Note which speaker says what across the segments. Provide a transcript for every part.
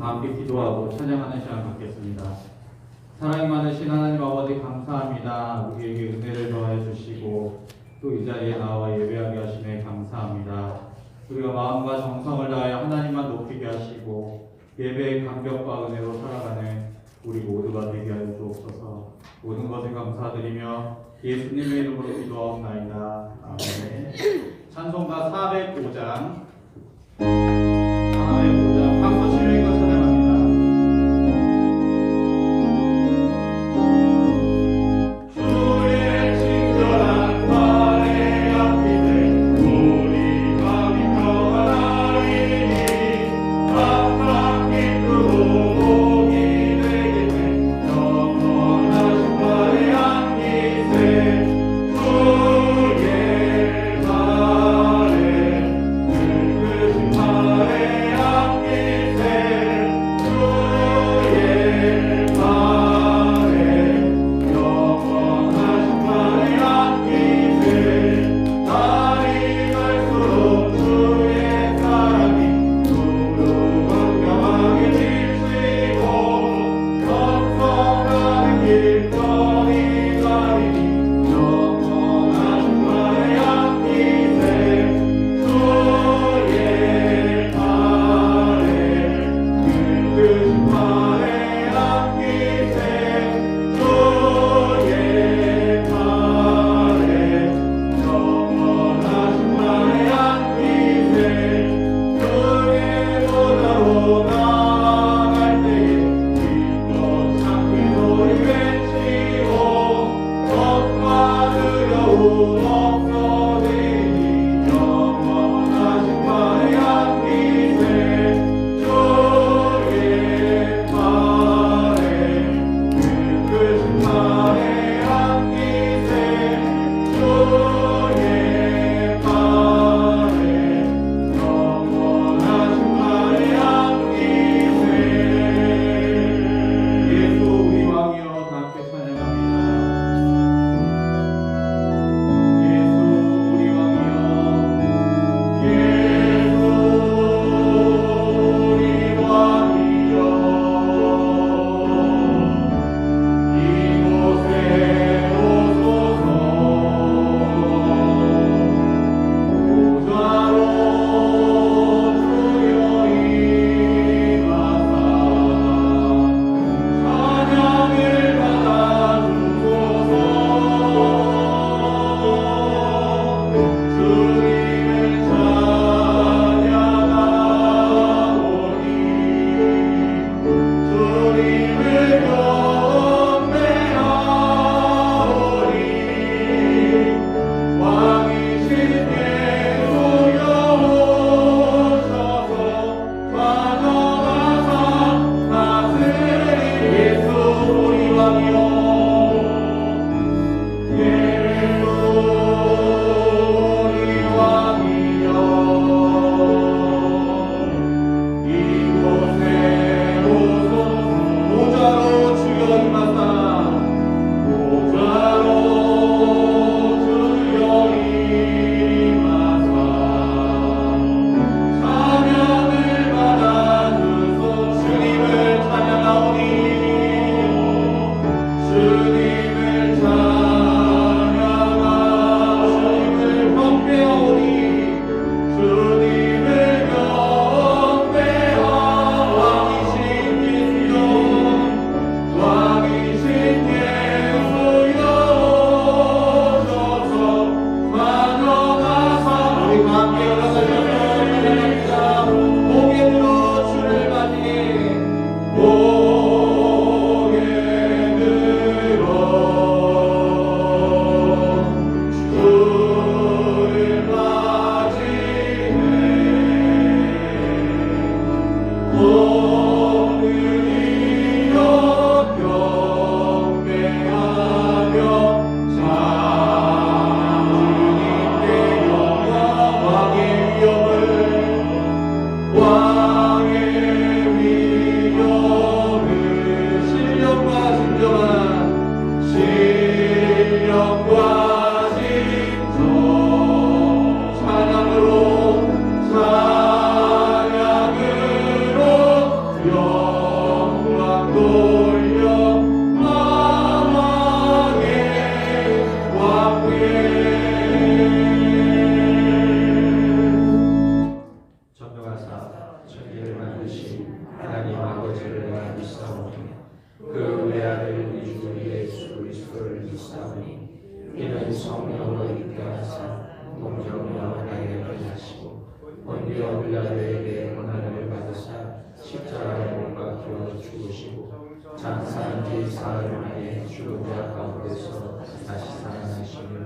Speaker 1: 다 함께 기도하고 찬양하는 시간 갖겠습니다. 사랑이 많으신 하나님 아버지 감사합니다. 우리에게 은혜를 더해 주시고 또 이 자리에 나와 예배하게 하심에 감사합니다. 우리가 마음과 정성을 다하여 하나님만 높이게 하시고 예배의 감격과 은혜로 살아가는 우리 모두가 되게 하여 주옵소서. 모든 것을 감사드리며 예수님의 이름으로 기도하옵나이다. 아멘. 찬송가 405장 박수 치면서 찬양합니다. 주의 친절한 발에 앞이되 우리 마음이 평안하리니 항상 기쁘고 복이 되겠네. 영원하신 발에 안기세 주의 발에 늙으신 발에
Speaker 2: 주를 믿사오니 이는 성령으로 있게 하사 동정녀 나에게 하시고 본디오 빌라도에게 고난을 받으사 십자가에 못 박혀 죽으시고 장사한 지 사흘 만에 죽은 자 가운데서 다시 살아나시며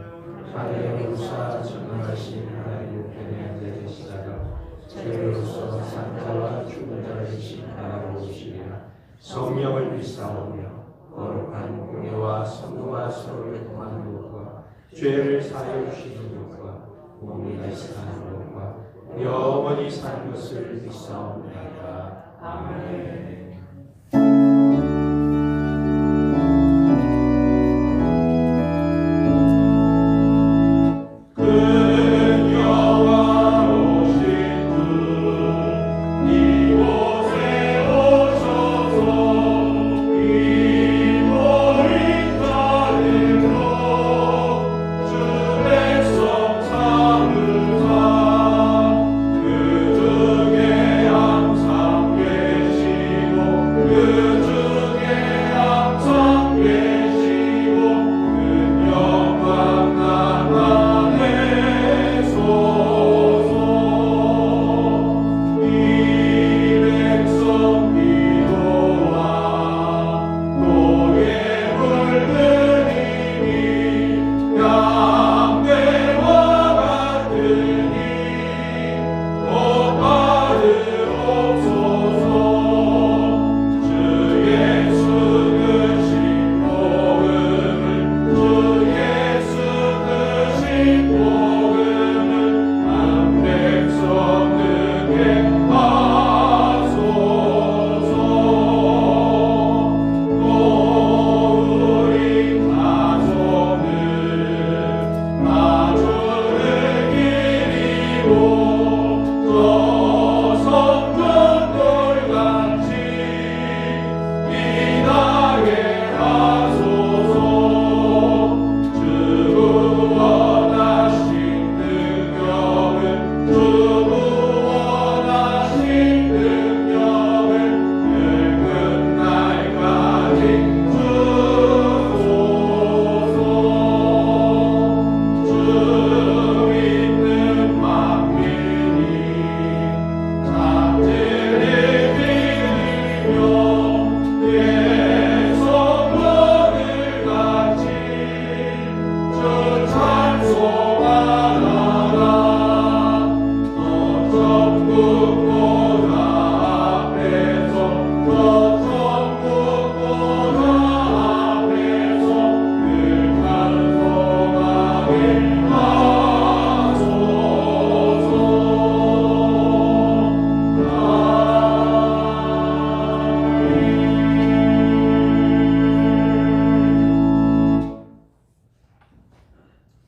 Speaker 2: 하늘에 오르사 전능하신 하나님 우편에 앉아 계시다가 죄로서 산자와 죽은 자를 심판하러 오시리라. 성령을 믿사오며 거룩한 공예와 성도와 서로를 통하는 것과 죄를 사하여 주시는 것과 몸이 다시 사는 것과 영원히 사는 것을 믿사옵나이다. 아멘.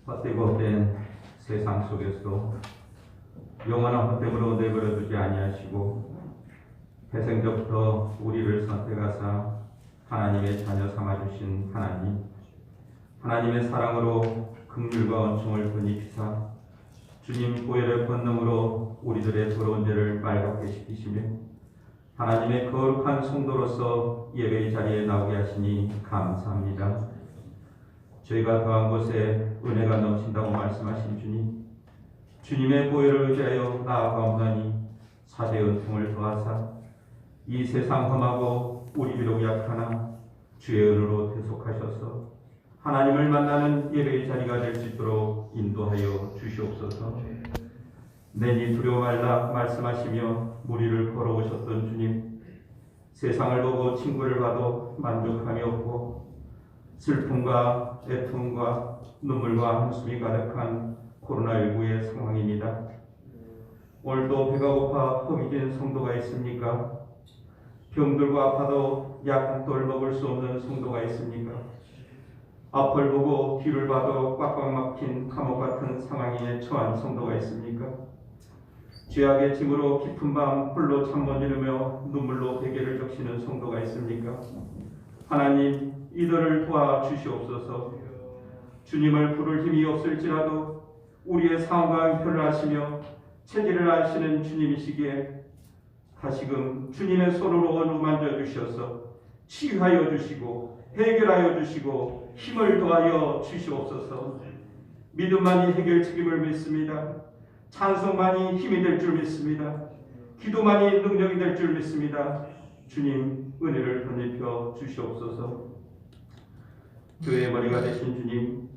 Speaker 3: 헛되고 세상 속에서 영원한 헛됨으로 내버려두지 아니하시고 태생부터 우리를 선택하사 하나님의 자녀 삼아주신 하나님, 하나님의 사랑으로 긍휼과 은총을 건입히사 주님 보혈의 권능으로 우리들의 더러운 죄를 말갛게 시키시며 하나님의 거룩한 성도로서 예배의 자리에 나오게 하시니 감사합니다. 저희가 더한 곳에 은혜가 넘친다고 말씀하신 주님, 주님의 보혈을 의지하여 나아가옵나니 사대 은총을 더하사 이 세상 험하고 우리 비록 약하나 주의 은혜로 대속하셔서 하나님을 만나는 예배의 자리가 될 수 있도록 인도하여 주시옵소서. 내니 두려워 말라 말씀하시며 무리를 걸어오셨던 주님, 세상을 보고 친구를 봐도 만족함이 없고 슬픔과 애통과 눈물과 한숨이 가득한 코로나19의 상황입니다. 오늘도 배가 고파 허기진 성도가 있습니까? 병들고 아파도 약 한 돌 먹을 수 없는 성도가 있습니까? 앞을 보고 뒤를 봐도 꽉꽉 막힌 감옥 같은 상황에 처한 성도가 있습니까? 죄악의 짐으로 깊은 밤 홀로 잠못 이루며 눈물로 베개를 적시는 성도가 있습니까? 하나님, 이들을 도와주시옵소서. 주님을 부를 힘이 없을지라도 우리의 상황과 형편을 아시며 체질을 아시는 주님이시기에 다시금 주님의 손으로 어루만져 주셔서 치유하여 주시고 해결하여 주시고 힘을 더하여 주시옵소서. 믿음만이 해결책임을 믿습니다. 찬송만이 힘이 될 줄 믿습니다. 기도만이 능력이 될 줄 믿습니다. 주님 은혜를 덧입혀 주시옵소서. 교회의 머리가 되신 주님,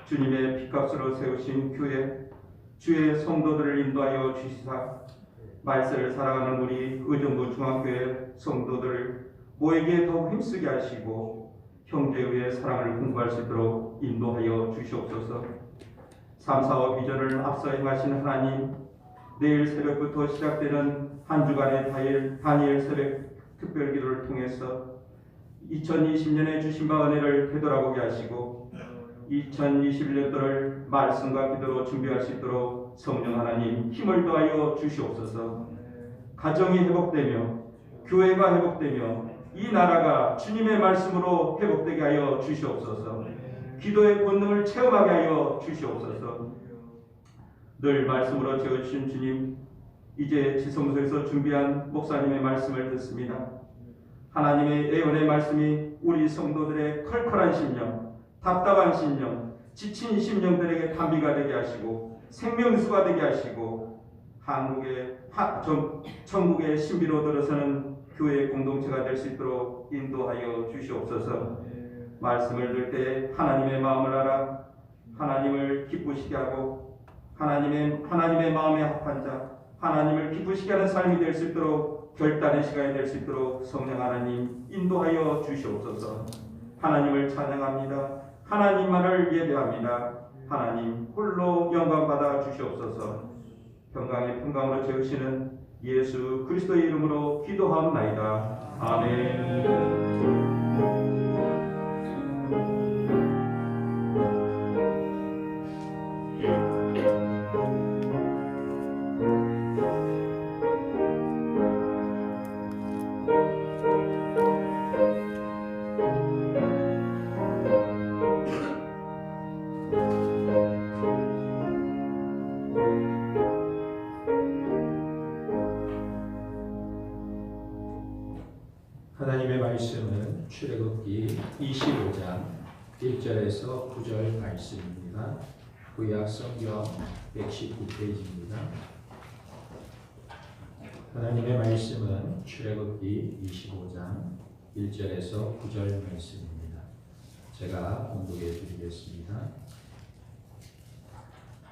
Speaker 3: 주님의 피값으로 세우신 교회, 주의 성도들을 인도하여 주시사 말세를 살아가는 우리 의정부 중앙교회 성도들을 모에게 더욱 힘쓰게 하시고 형제의 사랑을 공부할 수 있도록 인도하여 주시옵소서. 3, 4, 5 비전을 앞서 행하신 하나님, 내일 새벽부터 시작되는 한 주간의 다니엘 새벽 특별기도를 통해서 2020년에 주신 바 은혜를 되돌아보게 하시고 2021년도를 말씀과 기도로 준비할 수 있도록 성령 하나님 힘을 더하여 주시옵소서. 가정이 회복되며 교회가 회복되며 이 나라가 주님의 말씀으로 회복되게 하여 주시옵소서. 기도의 본능을 체험하게 하여 주시옵소서. 늘 말씀으로 채워주신 주님, 이제 지성소에서 준비한 목사님의 말씀을 듣습니다. 하나님의 예언의 말씀이 우리 성도들의 컬컬한 심령, 답답한 심령, 지친 심령들에게 담비가 되게 하시고 생명수가 되게 하시고 천국의 신비로 들어서는 교회 공동체가 될 수 있도록 인도하여 주시옵소서. 말씀을 들을 때 하나님의 마음을 알아 하나님을 기쁘시게 하고 하나님의 마음에 합한 자, 하나님을 기쁘시게 하는 삶이 될 수 있도록 결단의 시간이 될 수 있도록 성령 하나님 인도하여 주시옵소서. 하나님을 찬양합니다. 하나님만을 예배합니다. 하나님 홀로 영광 받아 주시옵소서. 평강의 평강으로 채우시는 예수 그리스도의 이름으로 기도하옵나이다. 아멘.
Speaker 2: 하나님의 말씀은 출애굽기 25장 1절에서 9절 말씀입니다. 구약 성경 119페이지입니다. 하나님의 말씀은 출애굽기 25장 1절에서 9절 말씀입니다. 제가 봉독해 드리겠습니다.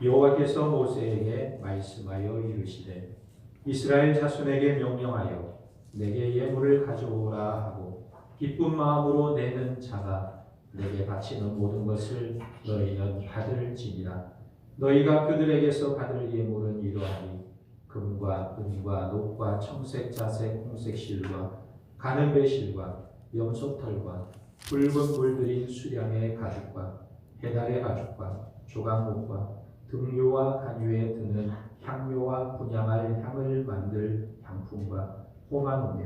Speaker 2: 여호와께서 모세에게 말씀하여 이르시되 이스라엘 자손에게 명령하여 내게 예물을 가져오라 하고 기쁜 마음으로 내는 자가 내게 바치는 모든 것을 너희는 받을지니라. 너희가 그들에게서 받을 예물은 이러하니 금과 은과 녹과 청색 자색 홍색 실과 가는 배실과 염소털과 붉은 물들인 수량의 가죽과 해달의 가죽과 조각목과 등류와 간유에 드는 향료와 분향할 향을 만들 향품과 호마노며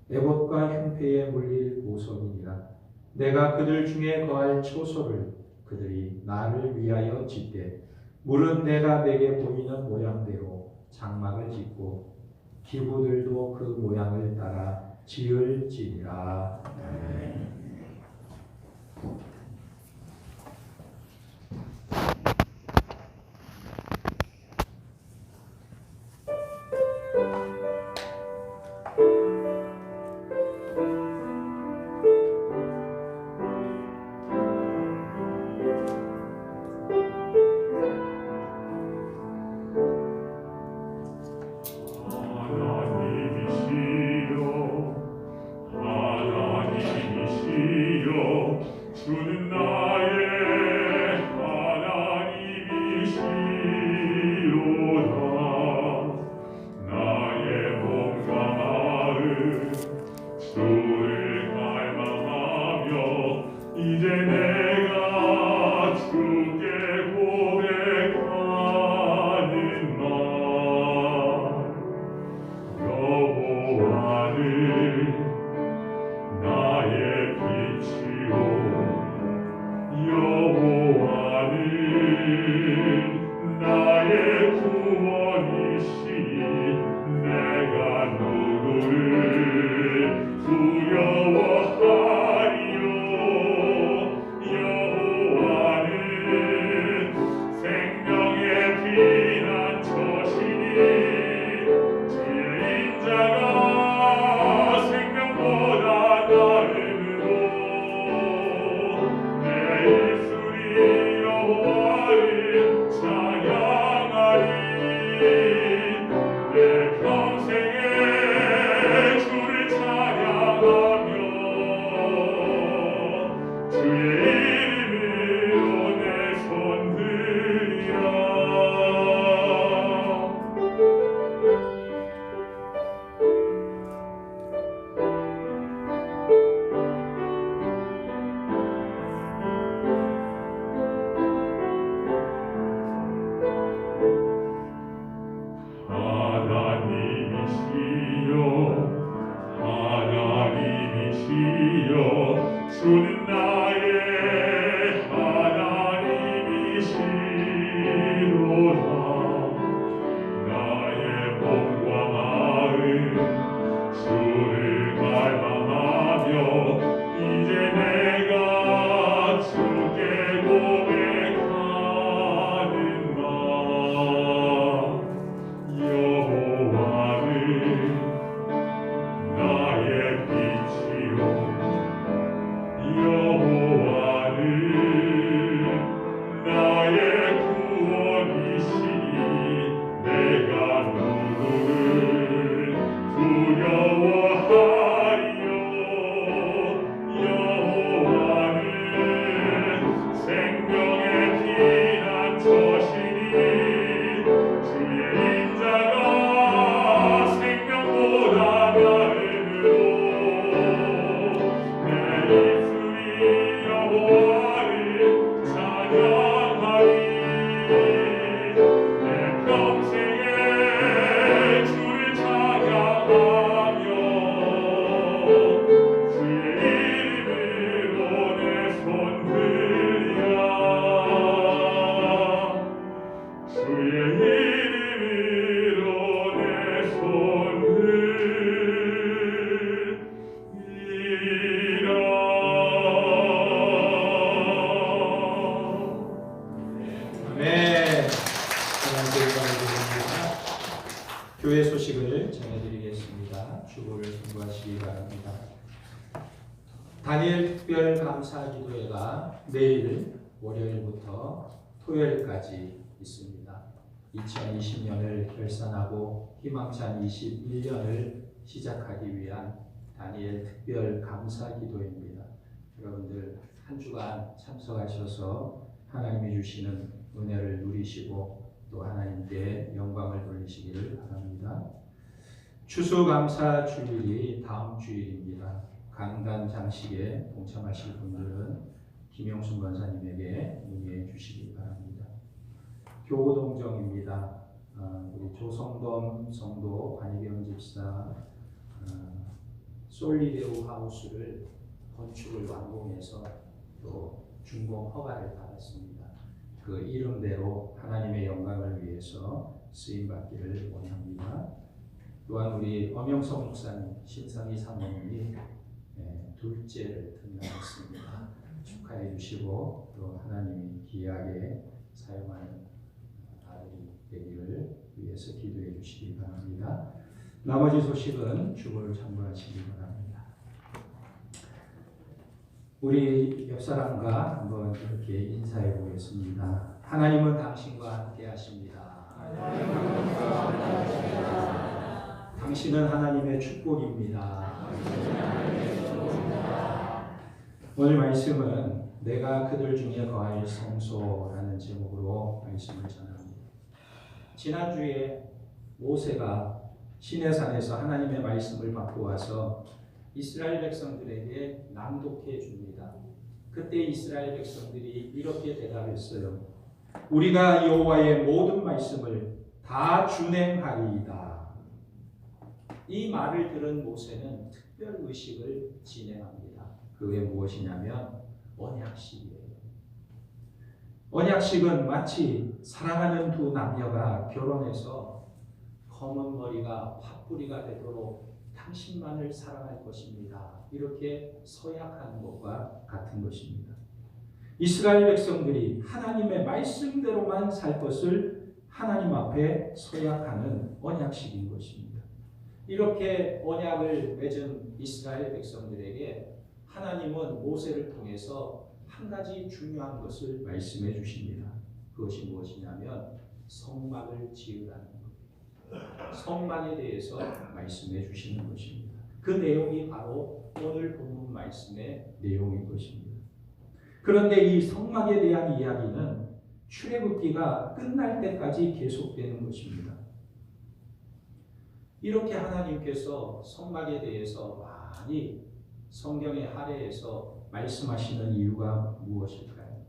Speaker 2: 에봇과 흉패에 물릴 보석이니라. 내가 그들 중에 거할 초소를 그들이 나를 위하여 짓되 물은 내가 내게 보이는 모양대로 장막을 짓고 기구들도 그 모양을 따라 지을지니라.
Speaker 4: 하나님이시여 하나님 주는 나의 하나님이시로다. 나의 몸과 마음 주를 갈망하며 이제 내가 주께 고백하는 바 여호와는 나의 빛이요 여호와는 나의 구원이시니 내가 누구를 두려워하리요. 여호와는 생명의 피난처시니 주의 인자가 생명보다 나으므로 내 입술이 여호와를 찬양하리. 내 평생에 주를 찬양하며 주의 이름으로 내 손 들랴. 주의 이름으로 내 손 들리라.
Speaker 2: 네, 교회 소식을 전해드리겠습니다. 주보를 공부하시기 바랍니다. 다니엘 특별 감사 기도회가 내일 월요일부터 토요일까지 있습니다. 2020년을 결산하고 희망찬 21년을 시작하기 위한 다니엘 특별 감사 기도회입니다. 여러분들 한 주간 참석하셔서 하나님이 주시는 은혜를 누리시고 또 하나님께 영광을 돌리시기를 바랍니다. 추수감사 주일이 다음 주일입니다. 강단 장식에 동참하실 분들은 김영순 권사님에게 문의해 주시기 바랍니다. 교우동정입니다. 우리 조성범 성도 관희경 집사 솔리데우 하우스를 건축을 완공해서 또 준공 허가를 받았습니다. 그 이름대로 하나님의 영광을 위해서 쓰임받기를 원합니다. 또한 우리 엄영성 목사님, 신성희 사모님이 둘째를 등단했습니다. 축하해 주시고 또 하나님이 귀하게 사용하는 아들이 되기를 위해서 기도해 주시기 바랍니다. 나머지 소식은 주보를 참고하시기 바랍니다. 우리 옆 사람과 한번 이렇게 인사해 보겠습니다. 하나님은 당신과 함께 하십니다. 당신은 하나님의 축복입니다. 오늘 말씀은 내가 그들 중에 거할 성소라는 제목으로 말씀을 전합니다. 지난주에 모세가 시내산에서 하나님의 말씀을 받고 와서 이스라엘 백성들에게 낭독해 줍니다. 그때 이스라엘 백성들이 이렇게 대답했어요. 우리가 여호와의 모든 말씀을 다 준행하리이다. 이 말을 들은 모세는 특별 의식을 진행합니다. 그게 무엇이냐면 언약식이에요. 언약식은 마치 사랑하는 두 남녀가 결혼해서 검은 머리가 팥뿌리가 되도록 당신만을 사랑할 것입니다. 이렇게 서약하는 것과 같은 것입니다. 이스라엘 백성들이 하나님의 말씀대로만 살 것을 하나님 앞에 서약하는 언약식인 것입니다. 이렇게 언약을 맺은 이스라엘 백성들에게 하나님은 모세를 통해서 한 가지 중요한 것을 말씀해 주십니다. 그것이 무엇이냐면 성막을 지으라는 것. 성막에 대해서 말씀해 주시는 것입니다. 그 내용이 바로 오늘 본문 말씀의 내용인 것입니다. 그런데 이 성막에 대한 이야기는 출애굽기가 끝날 때까지 계속되는 것입니다. 이렇게 하나님께서 성막에 대해서 많이 성경의 할애해서 말씀하시는 이유가 무엇일까요?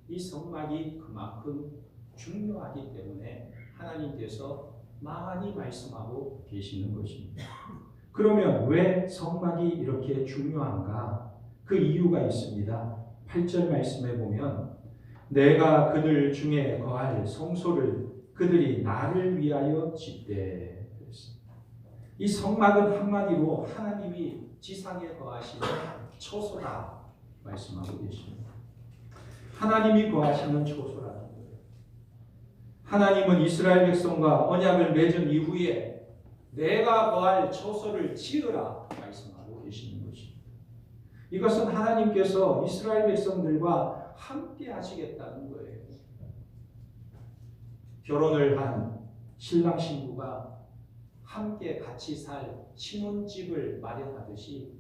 Speaker 2: 이 성막이 그만큼 중요하기 때문에 하나님께서 많이 말씀하고 계시는 것입니다. 그러면 왜 성막이 이렇게 중요한가? 그 그 이유가 있습니다. 8절 말씀에 보면 내가 그들 중에 거할 성소를 그들이 나를 위하여 짓되. 이 성막은 한마디로 하나님이 지상에 거하시는 처소다 말씀하고 계십니다. 하나님이 거하시는 처소라는 거예요. 하나님은 이스라엘 백성과 언약을 맺은 이후에 내가 거할 처소를 지으라 말씀하고 계시는 것입니다. 이것은 하나님께서 이스라엘 백성들과 함께 하시겠다는 거예요. 결혼을 한 신랑 신부가 함께 같이 살 신혼집을 마련하듯이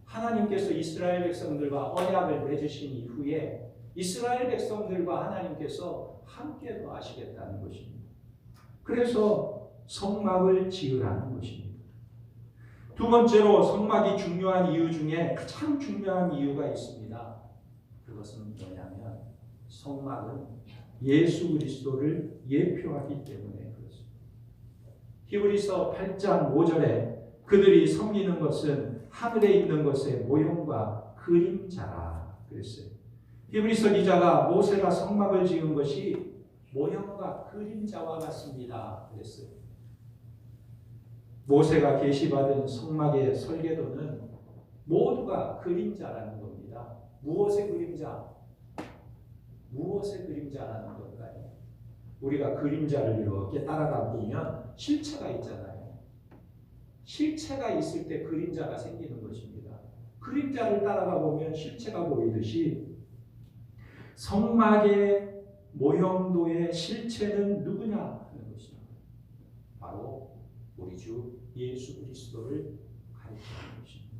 Speaker 2: 하나님께서 이스라엘 백성들과 언약을 맺으신 이후에 이스라엘 백성들과 하나님께서 함께 거하시겠다는 것입니다. 그래서 성막을 지으라는 것입니다. 두 번째로 성막이 중요한 이유 중에 가장 중요한 이유가 있습니다. 그것은 뭐냐면 성막은 예수 그리스도를 예표하기 때문에 그렇습니다. 히브리서 8장 5절에 그들이 섬기는 것은 하늘에 있는 것의 모형과 그림자라 그랬어요. 히브리서 기자가 모세가 성막을 지은 것이 모형과 그림자와 같습니다 그랬어요. 모세가 계시받은 성막의 설계도는 모두가 그림자라는 겁니다. 무엇의 그림자? 무엇의 그림자라는 걸까요? 우리가 그림자를 이렇게 따라가 보면 실체가 있잖아요. 실체가 있을 때 그림자가 생기는 것입니다. 그림자를 따라가 보면 실체가 보이듯이 성막의 모형도의 실체는 누구냐 하는 것입니다. 바로 우리 주 예수 그리스도를 가리키는 것입니다.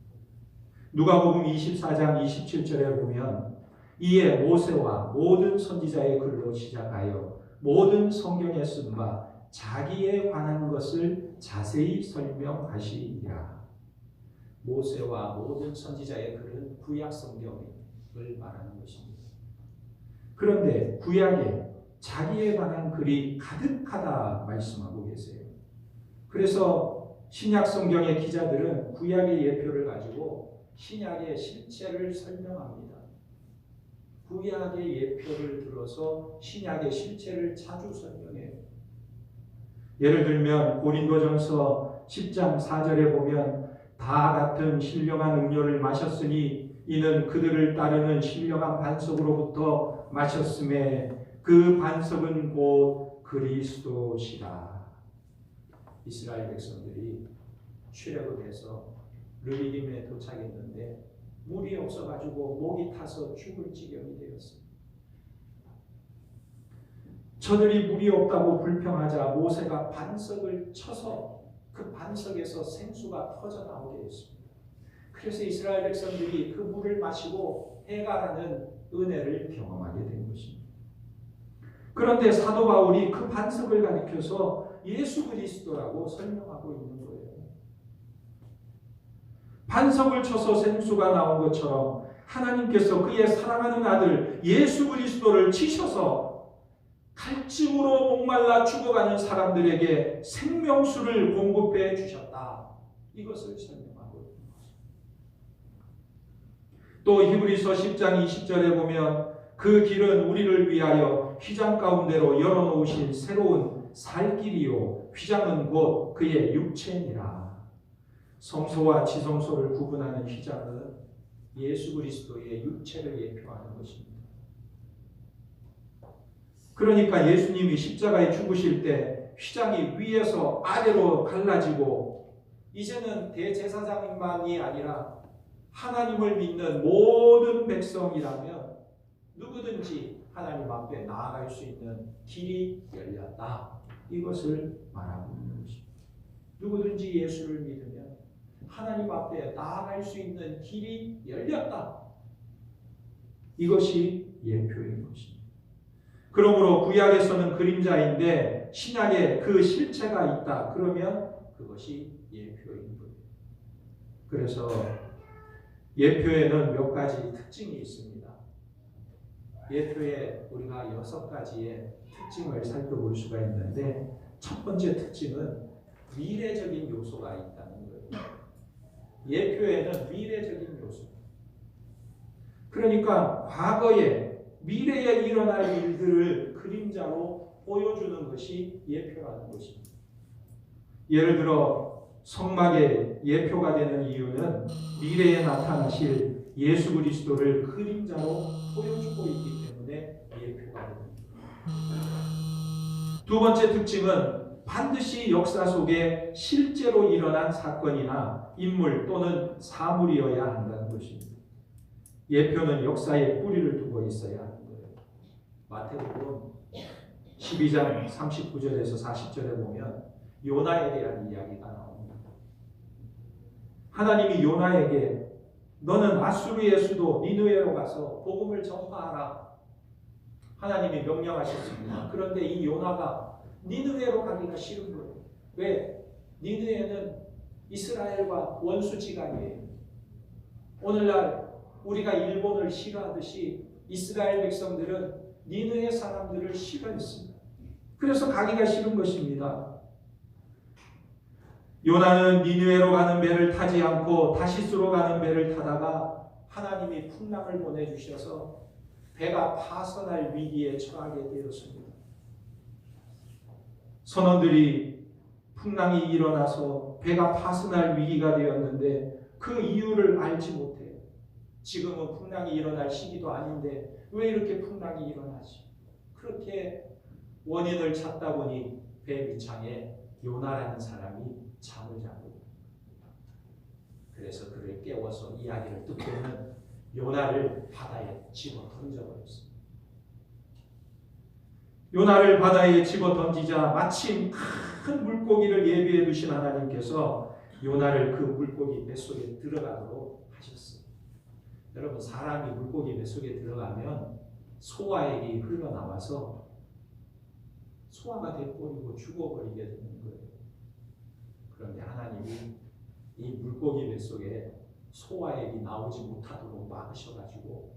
Speaker 2: 누가복음 24장 27절에 보면 이에 모세와 모든 선지자의 글로 시작하여 모든 성경에 쓴 바 자기에 관한 것을 자세히 설명하시니라. 모세와 모든 선지자의 글은 구약 성경을 말하는 것입니다. 그런데 구약에 자기에 관한 글이 가득하다 말씀하고 계세요. 그래서 신약 성경의 기자들은 구약의 예표를 가지고 신약의 실체를 설명합니다. 구약의 예표를 들어서 신약의 실체를 자주 설명해요. 예를 들면 고린도전서 10장 4절에 보면 다 같은 신령한 음료를 마셨으니 이는 그들을 따르는 신령한 반석으로부터 마셨음에 그 반석은 곧 그리스도시라. 이스라엘 백성들이 출애굽을 해서 르비딤에 도착했는데 물이 없어가지고 목이 타서 죽을 지경이 되었습니다. 저들이 물이 없다고 불평하자 모세가 반석을 쳐서 그 반석에서 생수가 터져나오게 했습니다. 그래서 이스라엘 백성들이 그 물을 마시고 해가라는 은혜를 경험하게 된 것입니다. 그런데 사도 바울이 그 반석을 가리켜서 예수 그리스도라고 설명하고 있는 거예요. 반석을 쳐서 생수가 나온 것처럼 하나님께서 그의 사랑하는 아들 예수 그리스도를 치셔서 갈증으로 목말라 죽어가는 사람들에게 생명수를 공급해 주셨다. 이것을 설명하고 있는 것입니다. 또 히브리서 10장 20절에 보면 그 길은 우리를 위하여 휘장 가운데로 열어놓으신 새로운 살 길이요 휘장은 곧 그의 육체니라. 성소와 지성소를 구분하는 휘장은 예수 그리스도의 육체를 예표하는 것입니다. 그러니까 예수님이 십자가에 죽으실 때 휘장이 위에서 아래로 갈라지고 이제는 대제사장만이 아니라 하나님을 믿는 모든 백성이라면 누구든지 하나님 앞에 나아갈 수 있는 길이 열렸다. 이것을 말하고 있는 것입니다. 누구든지 예수를 믿으면 하나님 앞에 나아갈 수 있는 길이 열렸다. 이것이 예표인 것입니다. 그러므로 구약에서는 그림자인데 신약에 그 실체가 있다. 그러면 그것이 예표인 거예요. 그래서 예표에는 몇 가지 특징이 있습니다. 예표에 우리가 6가지의 특징을 살펴볼 수가 있는데 첫 번째 특징은 미래적인 요소가 있다는 거예요. 예표에는 미래적인 요소, 그러니까 과거에 미래에 일어날 일들을 그림자로 보여주는 것이 예표라는 것입니다. 예를 들어 성막의 예표가 되는 이유는 미래에 나타나실 예수 그리스도를 그림자로 보여주고 있기 때문에 예표가 됩니다. 두 번째 특징은 반드시 역사 속에 실제로 일어난 사건이나 인물 또는 사물이어야 한다는 것입니다. 예표는 역사에 뿌리를 두고 있어야 하는 거예요. 마태복음 12장 39절에서 40절에 보면 요나에 대한 이야기가 나옵니다. 하나님이 요나에게 너는 아수르의 수도 니느웨로 가서 복음을 전파하라. 하나님이 명령하셨습니다. 그런데 이 요나가 니느웨로 가기가 싫은 거예요. 왜? 니느웨는 이스라엘과 원수지간이에요. 오늘날 우리가 일본을 싫어하듯이 이스라엘 백성들은 니느웨 사람들을 싫어했습니다. 그래서 가기가 싫은 것입니다. 요나는 니느웨로 가는 배를 타지 않고 다시스로 가는 배를 타다가 하나님이 풍랑을 보내주셔서 배가 파선할 위기에 처하게 되었습니다. 선원들이 풍랑이 일어나서 배가 파선할 위기가 되었는데 그 이유를 알지 못해요. 지금은 풍랑이 일어날 시기도 아닌데 왜 이렇게 풍랑이 일어나지? 그렇게 원인을 찾다 보니 배 밑창에 요나라는 사람이 잠을 자고 그래서 그를 깨워서 이야기를 듣고는 요나를 바다에 집어 던져버렸습니다. 요나를 바다에 집어 던지자 마침 큰 물고기를 예비해 두신 하나님께서 요나를 그 물고기 뱃속에 들어가도록 하셨어요. 여러분 사람이 물고기 뱃속에 들어가면 소화액이 흘러나와서 소화가 돼버리고 죽어버리게 되는 거예요. 그런데 하나님이 이 물고기 뱃속에 소화액이 나오지 못하도록 막으셔가지고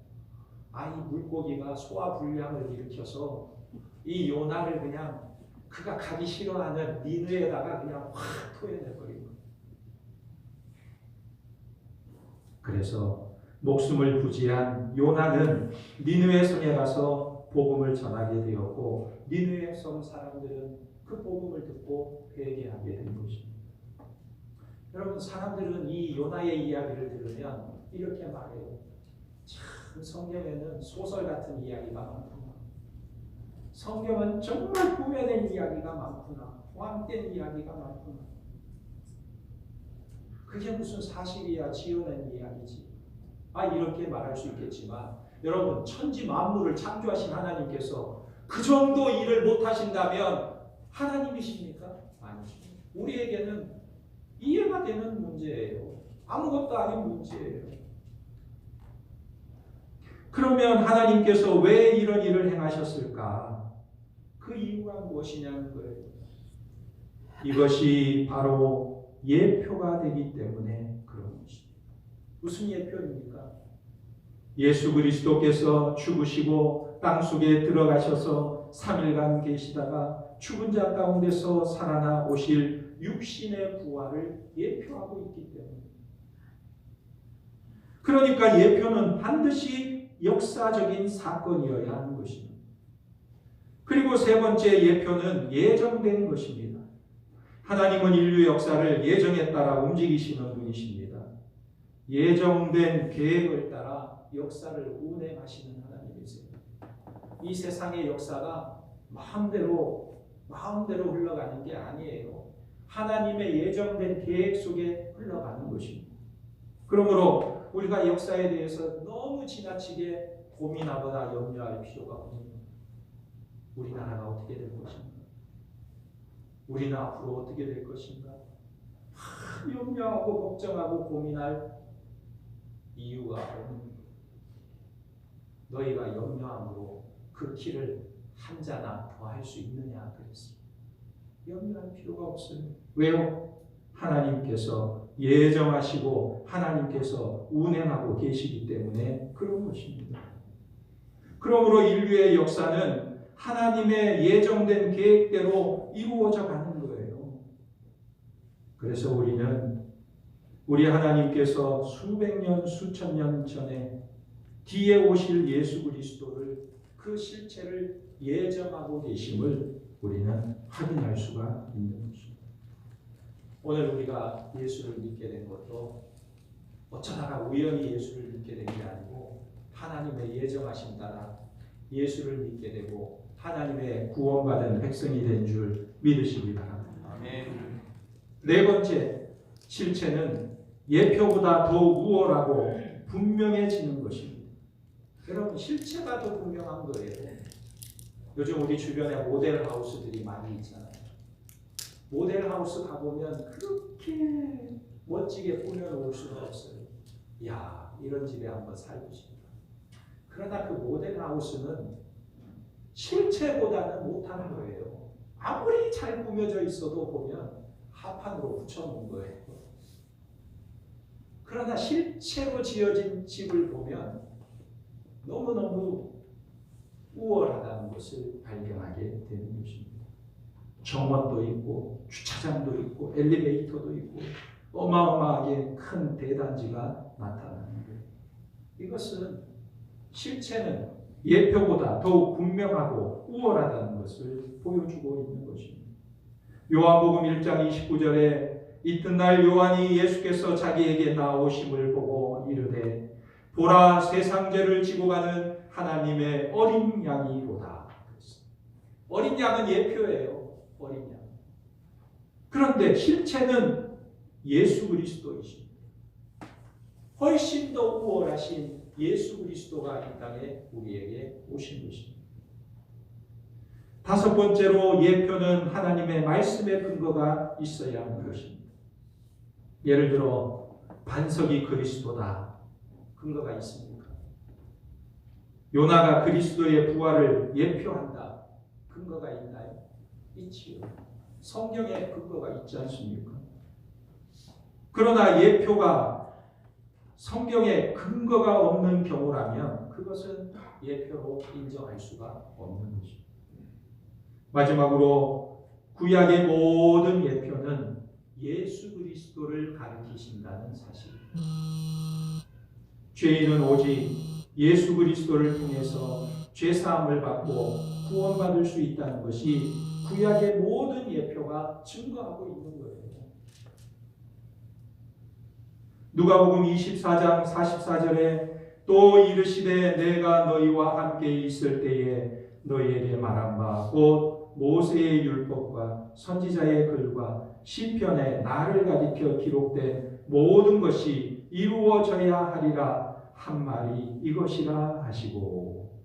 Speaker 2: 이 물고기가 소화불량을 일으켜서 이 요나를 그냥 그가 가기 싫어하는 니느웨에다가 그냥 확 토해내버린 거예요. 그래서 목숨을 부지한 요나는 니느웨 성에 가서 복음을 전하게 되었고 니느웨 성 사람들은 그 복음을 듣고 회개하게 된 것입니다. 여러분 사람들은 이 요나의 이야기를 들으면 이렇게 말해요. 참 성경에는 소설 같은 이야기가 많구나. 성경은 정말 꾸며낸 이야기가 많구나. 포함된 이야기가 많구나. 그게 무슨 사실이야 지어낸 이야기지. 이렇게 말할 수 있겠지만 여러분 천지 만물을 창조하신 하나님께서 그 정도 일을 못하신다면 하나님이십니까? 아니십니다. 우리에게는 이해가 되는 문제예요. 아무것도 아닌 문제예요. 그러면 하나님께서 왜 이런 일을 행하셨을까? 그 이유가 무엇이냐는 거예요. 이것이 바로 예표가 되기 때문에 그런 것입니다. 무슨 예표입니까? 예수 그리스도께서 죽으시고 땅속에 들어가셔서 3일간 계시다가 죽은 자 가운데서 살아나 오실 육신의 부활을 예표하고 있기 때문에 그러니까 예표는 반드시 역사적인 사건이어야 하는 것입니다. 그리고 세 번째 예표는 예정된 것입니다. 하나님은 인류 역사를 예정에 따라 움직이시는 분이십니다. 예정된 계획을 따라 역사를 운행하시는 하나님이세요. 이 세상의 역사가 마음대로 흘러가는 게 아니에요. 하나님의 예정된 계획 속에 흘러가는 것입니다. 그러므로 우리가 역사에 대해서 너무 지나치게 고민하거나 염려할 필요가 없습니다. 우리나라가 어떻게 될 것인가? 우리는 앞으로 어떻게 될 것인가? 염려하고 걱정하고 고민할 이유가 없는 거예요. 너희가 염려함으로 그 길을 한 자나 더 할 수 있느냐 그랬습니다. 염려할 필요가 없어요. 왜요? 하나님께서 예정하시고 하나님께서 운행하고 계시기 때문에 그런 것입니다. 그러므로 인류의 역사는 하나님의 예정된 계획대로 이루어져 가는 거예요. 그래서 우리는 우리 하나님께서 수백 년, 수천 년 전에 뒤에 오실 예수 그리스도를 그 실체를 예정하고 계심을 우리는 확인할 수가 있는 것입니다. 오늘 우리가 예수를 믿게 된 것도 어쩌다가 우연히 예수를 믿게 된 게 아니고 하나님의 예정하심 따라 예수를 믿게 되고 하나님의 구원받은 백성이 된 줄 믿으시기 바랍니다.
Speaker 3: 아멘.
Speaker 2: 네 번째, 실체는 예표보다 더욱 우월하고 분명해지는 것입니다. 여러분, 실체가 더 분명한 거예요. 요즘 우리 주변에 모델 하우스들이 많이 있잖아요. 모델 하우스 가보면 그렇게 멋지게 꾸며놓을 수가 없어요. 야, 이런 집에 한번 살고 싶다. 그러나 그 모델 하우스는 실체보다는 못하는 거예요. 아무리 잘 꾸며져 있어도 보면 하판으로 붙여놓은 거예요. 그러나 실체로 지어진 집을 보면 너무너무 우월하다는 것을 발견하게 되는 것입니다. 정원도 있고 주차장도 있고 엘리베이터도 있고 어마어마하게 큰 대단지가 나타나는 거예요. 이것은 실체는 예표보다 더욱 분명하고 우월하다는 것을 보여주고 있는 것입니다. 요한복음 1장 29절에 이튿날 요한이 예수께서 자기에게 나오심을 보고 이르되 보라, 세상 죄를 지고 가는 하나님의 어린 양이로다. 어린 양은 예표예요. 어린 양. 그런데 실체는 예수 그리스도이십니다. 훨씬 더 우월하신 예수 그리스도가 이 땅에 우리에게 오신 것입니다. 다섯 번째로 예표는 하나님의 말씀의 근거가 있어야 하는 것입니다. 예를 들어 반석이 그리스도다. 근거가 있습니까? 요나가 그리스도의 부활을 예표한다. 근거가 있나요? 있지요. 성경에 근거가 있지 않습니까? 그러나 예표가 성경에 근거가 없는 경우라면 그것은 예표로 인정할 수가 없는 것입니다. 마지막으로 구약의 모든 예표는 예수 그리스도를 가리키신다는 사실입니다. 죄인은 오직 예수 그리스도를 통해서 죄사함을 받고 구원받을 수 있다는 것이 구약의 모든 예표가 증거하고 있는 거예요. 누가복음 24장 44절에 또 이르시되 내가 너희와 함께 있을 때에 너희에게 말한 바 곧 모세의 율법과 선지자의 글과 시편에 나를 가리켜 기록된 모든 것이 이루어져야 하리라 한 말이 이것이라 하시고,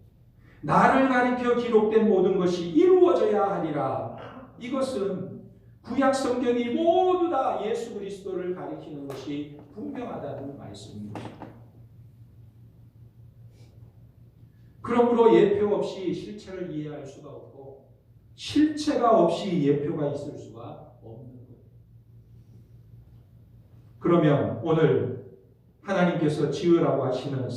Speaker 2: 나를 가리켜 기록된 모든 것이 이루어져야 하리라, 이것은 구약 성경이 모두 다 예수 그리스도를 가리키는 것이 분명하다는 말씀입니다. 그러므로 예표 없이 실체를 이해할 수가 없고 실체가 없이 예표가 있을 수가 없는 거예요. 그러면 오늘 하나님께서 지으라고 하시는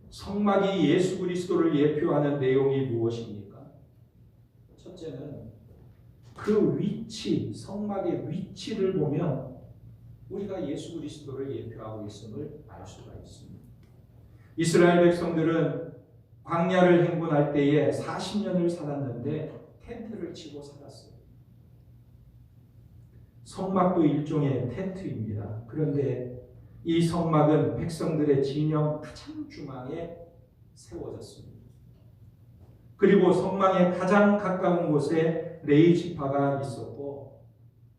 Speaker 2: 성막이 예수 그리스도를 예표하는 내용이 무엇입니까? 첫째는 그 위치, 성막의 위치를 보면 우리가 예수 그리스도를 예표하고 있음을 알 수가 있습니다. 이스라엘 백성들은 광야를 행군할 때에 40년을 살았는데 텐트를 치고 살았어요. 성막도 일종의 텐트입니다. 그런데 이 성막은 백성들의 진영 가장 중앙에 세워졌습니다. 그리고 성막에 가장 가까운 곳에 레위 지파가 있었고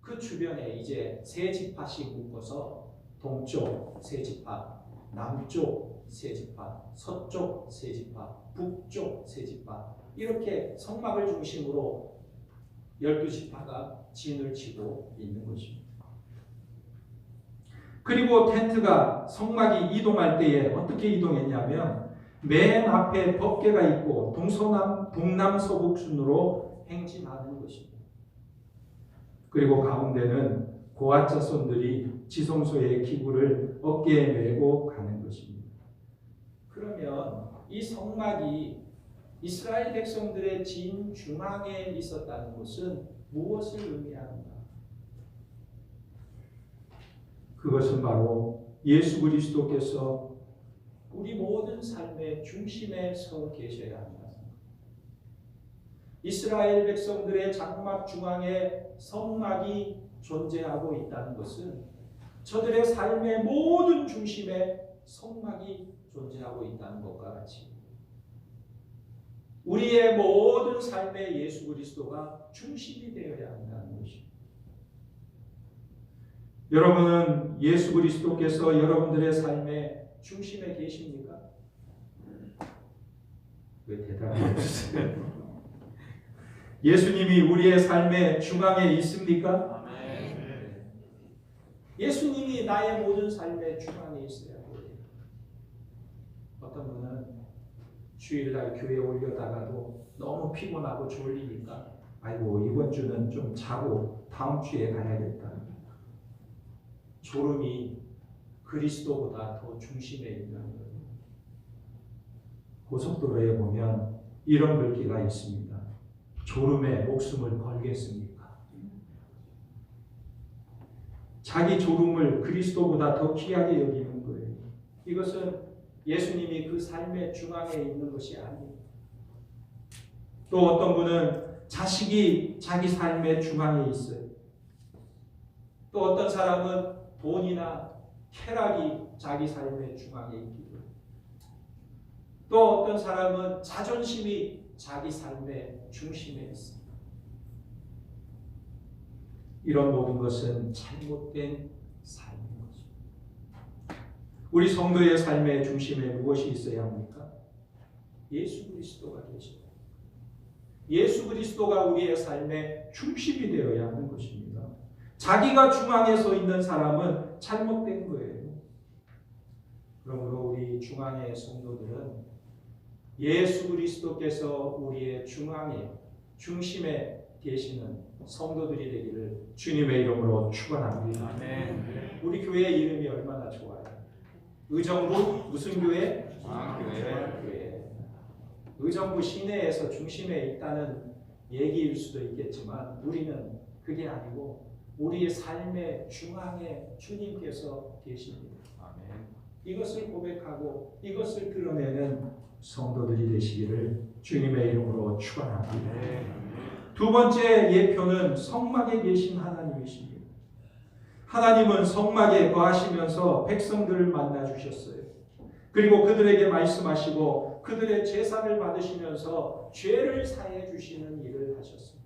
Speaker 2: 그 주변에 이제 세 지파씩 묶어서 동쪽 세 지파, 남쪽 세 지파, 서쪽 세 지파, 북쪽 세 지파, 이렇게 성막을 중심으로 12지파가 진을 치고 있는 것입니다. 그리고 텐트가 성막이 이동할 때에 어떻게 이동했냐면 맨 앞에 법궤가 있고 동남서북 순으로 행진하는 것입니다. 그리고 가운데는 고앗 자손들이 지성소의 기구를 어깨에 메고 가는 것입니다. 그러면 이 성막이 이스라엘 백성들의 진 중앙에 있었다는 것은 무엇을 의미하는가? 그것은 바로 예수 그리스도께서 우리 모든 삶의 중심에 서 계셔야 한다. 이스라엘 백성들의 장막 중앙에 성막이 존재하고 있다는 것은 저들의 삶의 모든 중심에 성막이 존재하고 있다는 것과 같이 우리의 모든 삶에 예수 그리스도가 중심이 되어야 한다는 것입니다. 여러분은 예수 그리스도께서 여러분들의 삶의 중심에 계십니까? 왜 대답이 없으세요? 예수님이 우리의 삶의 중앙에 있습니까? 예수님이 나의 모든 삶의 중앙에 있어야 해요. 어떤 분은 주일날 교회에 올려다가도 너무 피곤하고 졸리니까 아이고 이번 주는 좀 자고 다음 주에 가야겠다. 졸음이 그리스도보다 더 중심에 있는 거예요. 고속도로에 보면 이런 글귀가 있습니다. 졸음에 목숨을 걸겠습니까? 자기 졸음을 그리스도보다 더 귀하게 여기는 거예요. 이것은 예수님이 그 삶의 중앙에 있는 것이 아닙니다. 또 어떤 분은 자식이 자기 삶의 중앙에 있어요. 또 어떤 사람은 돈이나 쾌락이 자기 삶의 중앙에 있기도 해요. 또 어떤 사람은 자존심이 자기 삶의 중심에 있습니다. 이런 모든 것은 잘못된 삶인 것입니다. 우리 성도의 삶의 중심에 무엇이 있어야 합니까? 예수 그리스도가 계십니다. 예수 그리스도가 우리의 삶의 중심이 되어야 하는 것입니다. 자기가 중앙에 서 있는 사람은 잘못된 거예요. 그러므로 우리 중앙의 성도들은 예수 그리스도께서 우리의 중앙에 중심에 계시는 성도들이 되기를 주님의 이름으로 축원합니다. 우리 교회 이름이 얼마나 좋아요. 의정부 무슨 교회? 중앙교회. 의정부 시내에서 중심에 있다는 얘기일 수도 있겠지만 우리는 그게 아니고 우리의 삶의 중앙에 주님께서 계십니다. 이것을 고백하고 이것을 드러내는 성도들이 되시기를 주님의 이름으로 축원합니다. 두 번째 예표는 성막에 계신 하나님이십니다. 하나님은 성막에 거하시면서 백성들을 만나 주셨어요. 그리고 그들에게 말씀하시고 그들의 제사를 받으시면서 죄를 사해 주시는 일을 하셨습니다.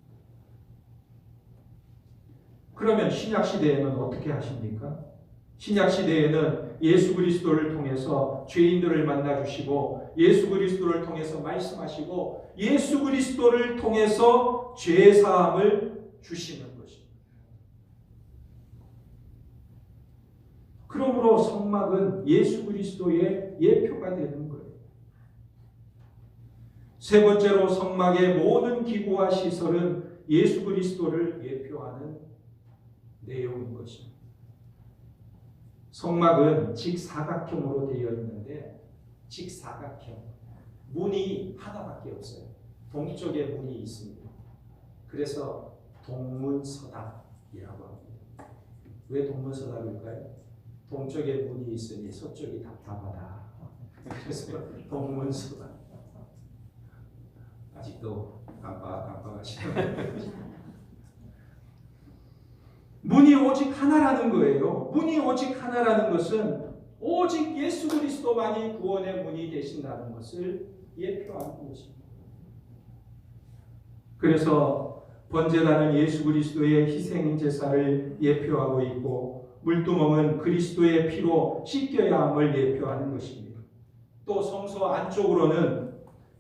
Speaker 2: 그러면 신약 시대에는 어떻게 하십니까? 신약 시대에는 예수 그리스도를 통해서 죄인들을 만나 주시고 예수 그리스도를 통해서 말씀하시고 예수 그리스도를 통해서 죄 사함을 주시는 것입니다. 그러므로 성막은 예수 그리스도의 예표가 되는 거예요. 세 번째로 성막의 모든 기구와 시설은 예수 그리스도를 예표하는 내용인 것입니다. 성막은 직사각형으로 되어 있는데 직사각형 문이 하나밖에 없어요. 동쪽에 문이 있습니다. 그래서 동문서답이라고 합니다. 왜 동문서답일까요? 동쪽에 문이 있으니 서쪽이 답답하다. 그래서 동문서답. 아직도 깜빡하시네요. 문이 오직 하나라는 거예요. 문이 오직 하나라는 것은 오직 예수 그리스도만이 구원의 문이 되신다는 것을 예표하는 것입니다. 그래서 번제단은 예수 그리스도의 희생 제사를 예표하고 있고 물두멍은 그리스도의 피로 씻겨야 함을 예표하는 것입니다. 또 성소 안쪽으로는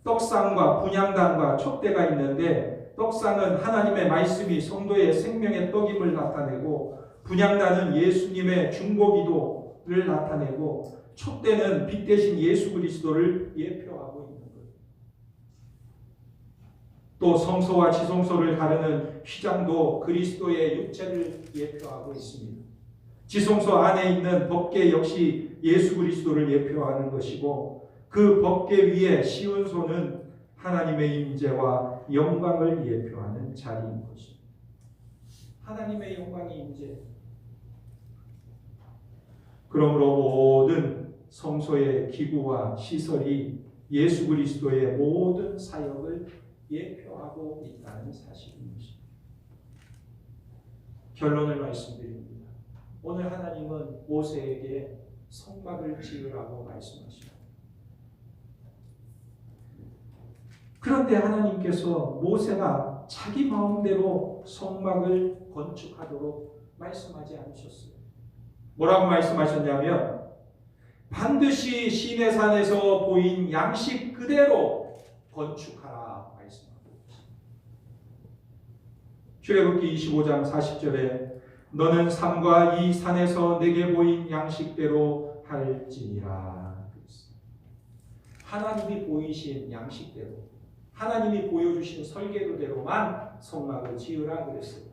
Speaker 2: 떡상과 분향단과 촛대가 있는데 떡상은 하나님의 말씀이 성도의 생명의 떡임을 나타내고 분향단은 예수님의 중보기도를 나타내고 촛대는 빛 대신 예수 그리스도를 예표하고 있는 거예요. 또 성소와 지성소를 가르는 휘장도 그리스도의 육체를 예표하고 있습니다. 지성소 안에 있는 법궤 역시 예수 그리스도를 예표하는 것이고 그 법궤 위에 시온소는 하나님의 임재와 영광을 예표하는 자리인 것입니다. 하나님의 영광이 임재. 그러므로 모든 성소의 기구와 시설이 예수 그리스도의 모든 사역을 예표하고 있다는 사실입니다. 결론을 말씀드립니다. 오늘 하나님은 모세에게 성막을 지으라고 말씀하십니다. 그런데 하나님께서 모세가 자기 마음대로 성막을 건축하도록 말씀하지 않으셨어요. 뭐라고 말씀하셨냐면 반드시 시내산에서 보인 양식 그대로 건축하라 말씀하고 있습니다. 출애굽기 25장 40절에 너는 산과 이 산에서 내게 보인 양식대로 할지니라. 하나님이 보이신 양식대로, 하나님이 보여주신 설계도대로만 성막을 지으라 그랬어요.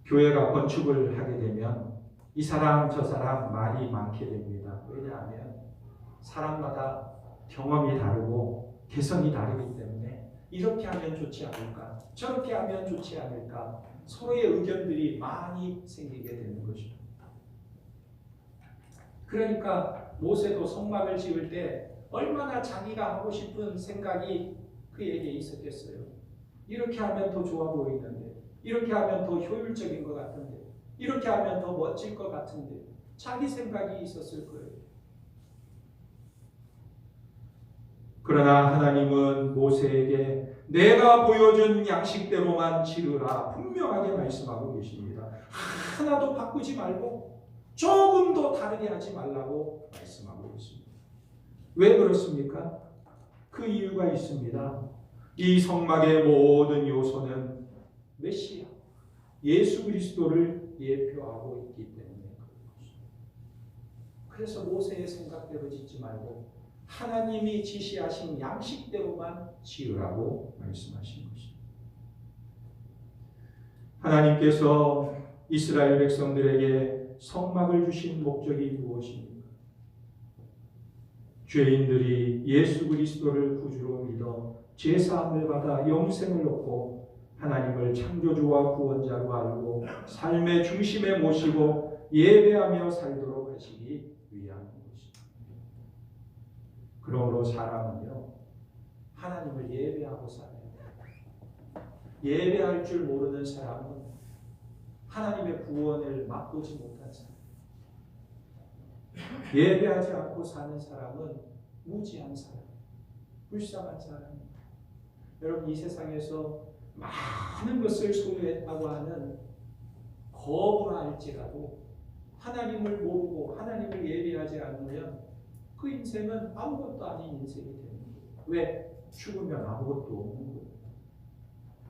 Speaker 2: 교회가 건축을 하게 되면 이 사람 저 사람 말이 많게 됩니다. 왜냐하면 사람마다 경험이 다르고 개성이 다르기 때문에 이렇게 하면 좋지 않을까, 저렇게 하면 좋지 않을까, 서로의 의견들이 많이 생기게 되는 것입니다. 그러니까 모세도 성막을 지을 때 얼마나 자기가 하고 싶은 생각이 그에게 있었겠어요. 이렇게 하면 더 좋아 보이는데, 이렇게 하면 더 효율적인 것 같은데, 이렇게 하면 더 멋질 것 같은데, 자기 생각이 있었을 거예요. 그러나 하나님은 모세에게 내가 보여준 양식대로만 지으라 분명하게 말씀하고 계십니다. 하나도 바꾸지 말고 조금도 다르게 하지 말라고 말씀하고 있습니다. 왜 그렇습니까? 그 이유가 있습니다. 이 성막의 모든 요소는 메시아, 예수 그리스도를 예표하고 있기 때문에 그렇습니다. 그래서 모세의 생각대로 짓지 말고 하나님이 지시하신 양식대로만 지으라고 말씀하신 것입니다. 하나님께서 이스라엘 백성들에게 성막을 주신 목적이 무엇입니까? 죄인들이 예수 그리스도를 구주로 믿어 죄사함을 받아 영생을 얻고 하나님을 창조주와 구원자로 알고 삶의 중심에 모시고 예배하며 살도록 하시기 위한 것입니다. 그러므로 사람은요, 하나님을 예배하고 살아야 돼요. 예배할 줄 모르는 사람은 하나님의 구원을 맛보지 못한 사람, 예배하지 않고 사는 사람은 무지한 사람, 불쌍한 사람입니다. 여러분, 이 세상에서 많은 것을 소유했다고 하는 거부라 할지라도 하나님을 모르고 하나님을 예배하지 않으면 그 인생은 아무것도 아닌 인생이 되는 거예요. 왜? 죽으면 아무것도 없는 거예요.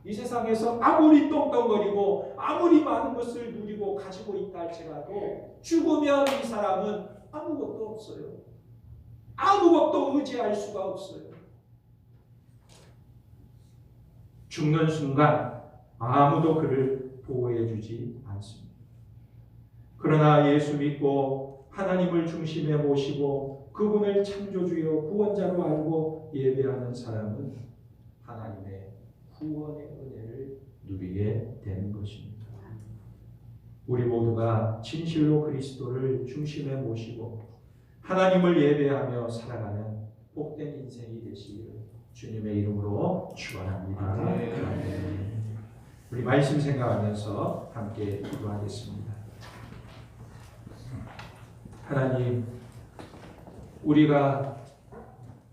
Speaker 2: 이 세상에서 아무리 떵떵거리고 아무리 많은 것을 누리고 가지고 있다 할지라도 죽으면 이 사람은 아무것도 없어요. 아무것도 의지할 수가 없어요. 죽는 순간 아무도 그를 보호해 주지 않습니다. 그러나 예수 믿고 하나님을 중심에 모시고 그분을 창조주요 구원자로 알고 예배하는 사람은 하나님의 구원의 은혜를 누리게 되는 것입니다. 우리 모두가 진실로 그리스도를 중심에 모시고 하나님을 예배하며 살아가는 복된 인생이 되시기를 주님의 이름으로 축원합니다. 아멘. 우리 말씀 생각하면서 함께 기도하겠습니다. 하나님, 우리가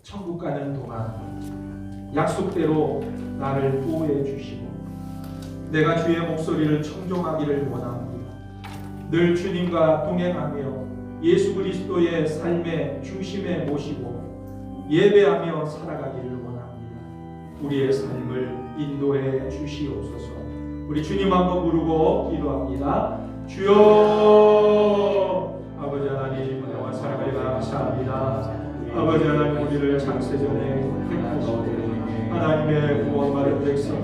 Speaker 2: 천국 가는 동안 약속대로 나를 보호해 주시고 내가 주의 목소리를 청종하기를 원합니다. 늘 주님과 동행하며 예수 그리스도의 삶의 중심에 모시고 예배하며 살아가기를 원합니다. 우리의 삶을 인도해 주시옵소서. 우리 주님 한번 부르고 기도합니다. 주여, 아버지 하나님, 영원 사랑을 감사합니다. 아버지 하나님, 우리를 창세전에 택하시고 하나님의 구원받은 백성,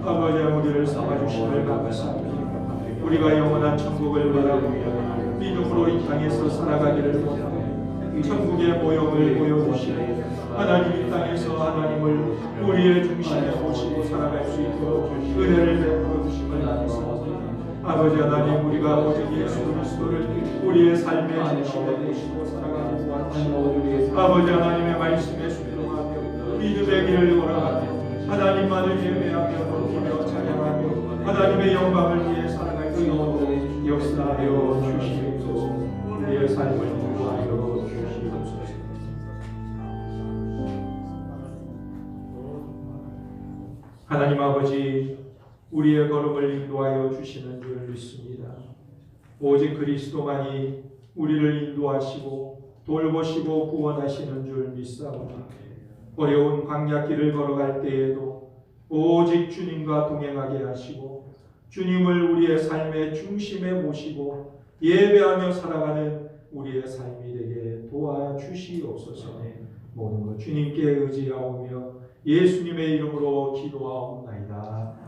Speaker 2: 아버지 우리를 삼아주심을 감사합니다. 우리가 영원한 천국을 바라보며 믿음으로 이 땅에서 살아가기를 원하며 천국의 모형을 보여주시고 하나님 이 땅에서 하나님을 우리의 중심에 모시고 살아갈 수 있도록 은혜를 베풀어 주심을 감사합니다. 아버지 하나님, 우리가 오직 예수 그리스도를 우리의 삶의 중심에 모시고 살아가는 도와주시고 아버지 하나님의 말씀에 순종하며 믿음의 길을 걸어가며 하나님만을 예배하며 높이며 찬양하며 하나님의 영광을 위해 살아갈 수 있도록 역사하여 주시옵소서. 우리의 삶을 인도하여 주시옵소서. 하나님 아버지, 우리의 걸음을 인도하여 주시는 줄 믿습니다. 오직 그리스도만이 우리를 인도하시고 돌보시고 구원하시는 줄 믿사오니 어려운 광야길을 걸어갈 때에도 오직 주님과 동행하게 하시고 주님을 우리의 삶의 중심에 모시고 예배하며 살아가는 우리의 삶이 되게 도와주시옵소서. 모든 것 주님께 의지하오며 예수님의 이름으로 기도하옵나이다.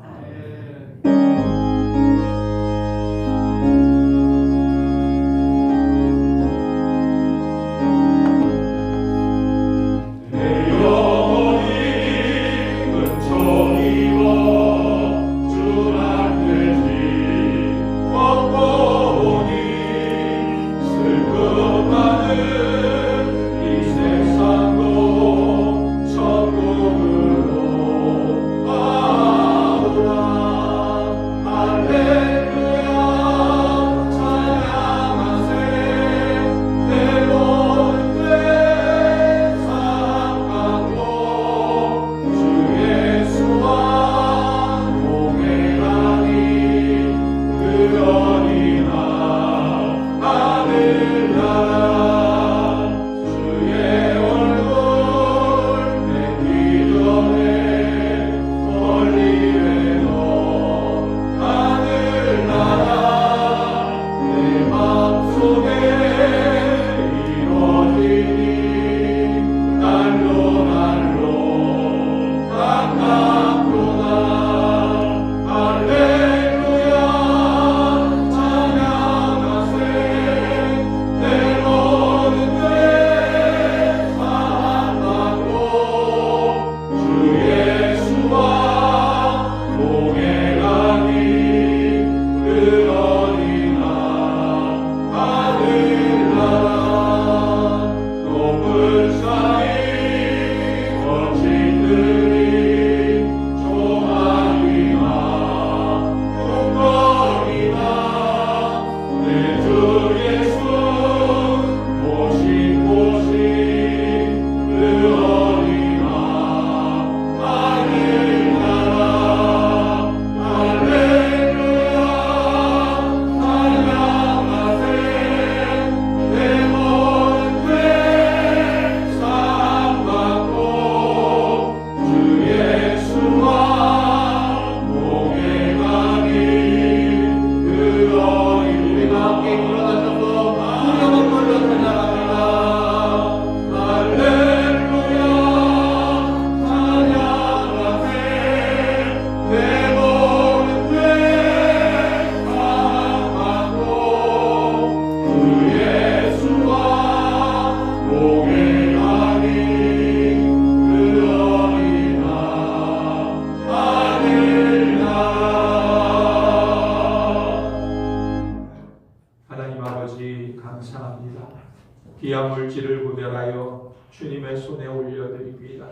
Speaker 2: 귀한 물질을 구별하여 주님의 손에 올려드립니다.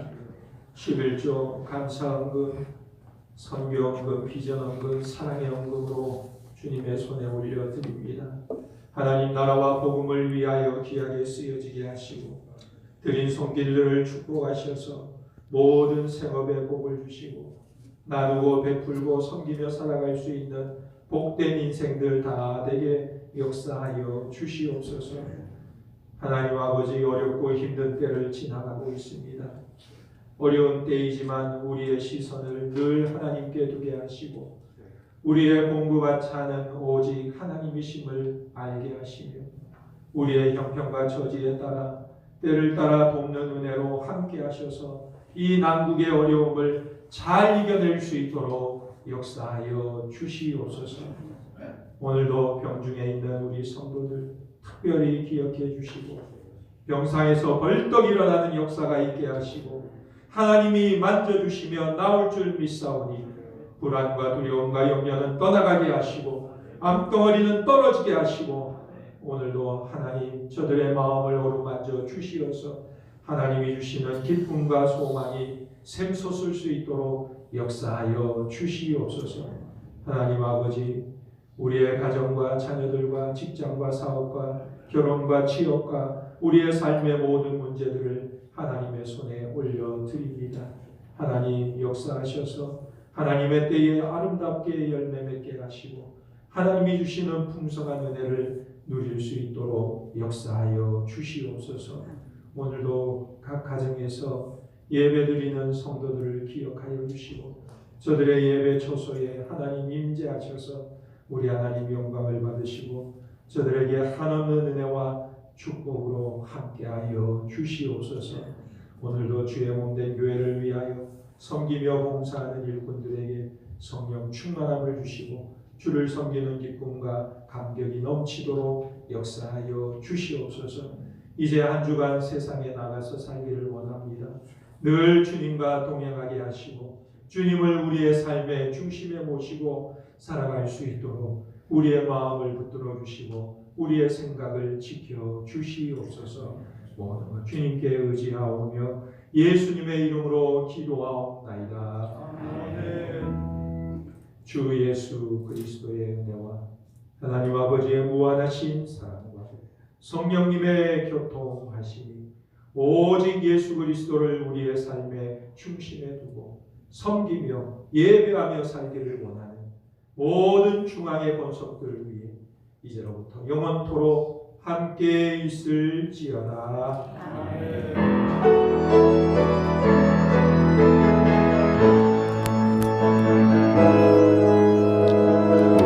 Speaker 2: 11조 감사헌금, 선교헌금, 비전헌금, 사랑의 헌금으로 주님의 손에 올려드립니다. 하나님 나라와 복음을 위하여 귀하게 쓰여지게 하시고 드린 손길들을 축복하셔서 모든 생업에 복을 주시고 나누고 베풀고 섬기며 살아갈 수 있는 복된 인생들 다 되게 역사하여 주시옵소서. 하나님 아버지, 어렵고 힘든 때를 지나가고 있습니다. 어려운 때이지만 우리의 시선을 늘 하나님께 두게 하시고 우리의 공부받지 않은 오직 하나님이심을 알게 하시며 우리의 형편과 처지에 따라 때를 따라 돕는 은혜로 함께 하셔서 이 난국의 어려움을 잘 이겨낼 수 있도록 역사하여 주시옵소서. 오늘도 병중에 있는 우리 성도들 특별히 기억해 주시고 병상에서 벌떡 일어나는 역사가 있게 하시고 하나님이 만져주시며 나올 줄 믿사오니 불안과 두려움과 염려는 떠나가게 하시고 암덩어리는 떨어지게 하시고 오늘도 하나님 저들의 마음을 어루만져 주시어서 하나님이 주시는 기쁨과 소망이 샘솟을 수 있도록 역사하여 주시옵소서. 하나님 아버지, 우리의 가정과 자녀들과 직장과 사업과 결혼과 취업과 우리의 삶의 모든 문제들을 하나님의 손에 올려드립니다. 하나님 역사하셔서 하나님의 때에 아름답게 열매 맺게 하시고 하나님이 주시는 풍성한 은혜를 누릴 수 있도록 역사하여 주시옵소서. 오늘도 각 가정에서 예배드리는 성도들을 기억하여 주시고 저들의 예배 초소에 하나님 임재하셔서 우리 하나님 영광을 받으시고 저들에게 한없는 은혜와 축복으로 함께하여 주시옵소서. 오늘도 주의 몸된 교회를 위하여 섬기며 봉사하는 일꾼들에게 성령 충만함을 주시고 주를 섬기는 기쁨과 감격이 넘치도록 역사하여 주시옵소서. 이제 한 주간 세상에 나가서 살기를 원합니다. 늘 주님과 동행하게 하시고 주님을 우리의 삶의 중심에 모시고 살아갈 수 있도록 우리의 마음을 붙들어 주시고 우리의 생각을 지켜 주시옵소서. 모든 것 주님께 의지하오며 예수님의 이름으로 기도하옵나이다. 아멘. 주 예수 그리스도의 은혜와 하나님 아버지의 무한하신 사랑과 성령님의 교통하심이 오직 예수 그리스도를 우리의 삶의 중심에 두고 섬기며 예배하며 살기를 원하는 모든 중앙의 권속들을 위해 이제로부터 영원토록 함께 있을지어다. 아멘.